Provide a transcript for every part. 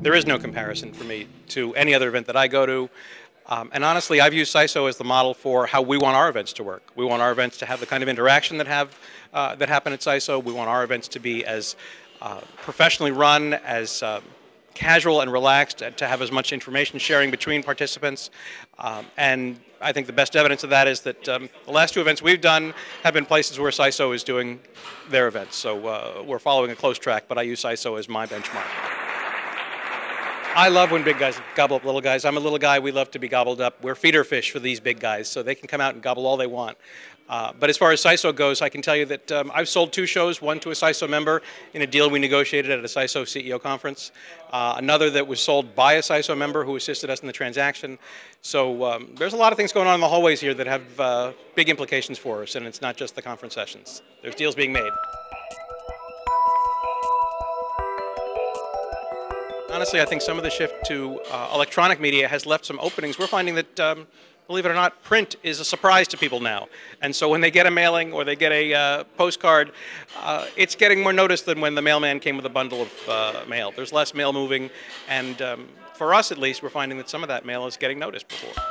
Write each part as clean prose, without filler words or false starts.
there is no comparison for me to any other event that I go to. And honestly, I've used SISO as the model for how we want our events to work. We want our events to have the kind of interaction that happen at SISO. We want our events to be as professionally run, as casual and relaxed, to have as much information sharing between participants. And I think the best evidence of that is that the last two events we've done have been places where SISO is doing their events. So we're following a close track, but I use SISO as my benchmark. I love when big guys gobble up little guys. I'm a little guy. We love to be gobbled up. We're feeder fish for these big guys, so they can come out and gobble all they want. But as far as SISO goes, I can tell you that I've sold 2 shows, one to a SISO member in a deal we negotiated at a SISO CEO conference, another that was sold by a SISO member who assisted us in the transaction. So there's a lot of things going on in the hallways here that have big implications for us, and it's not just the conference sessions. There's deals being made. Honestly, I think some of the shift to electronic media has left some openings. We're finding that, believe it or not, print is a surprise to people now. And so when they get a mailing or they get a postcard, it's getting more notice than when the mailman came with a bundle of mail. There's less mail moving, and for us at least, we're finding that some of that mail is getting noticed before.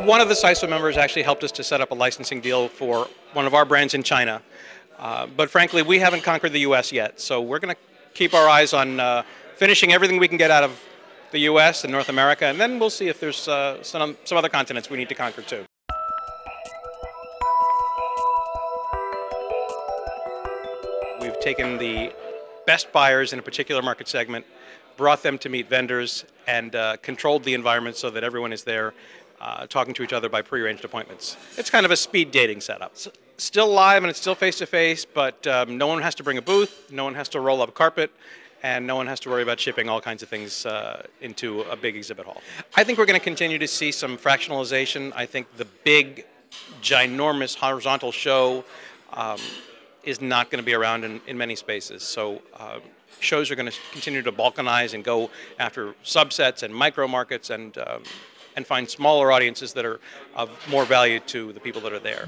One of the SISO members actually helped us to set up a licensing deal for one of our brands in China. But frankly, we haven't conquered the U.S. yet, so we're going to keep our eyes on finishing everything we can get out of the U.S. and North America, and then we'll see if there's some other continents we need to conquer too. We've taken the best buyers in a particular market segment, brought them to meet vendors, and controlled the environment so that everyone is there talking to each other by prearranged appointments. It's kind of a speed dating setup. It's still live and it's still face-to-face, but no one has to bring a booth, no one has to roll up a carpet, and no one has to worry about shipping all kinds of things into a big exhibit hall. I think we're going to continue to see some fractionalization. I think the big, ginormous horizontal show is not going to be around in many spaces. So shows are going to continue to balkanize and go after subsets and micro markets and find smaller audiences that are of more value to the people that are there.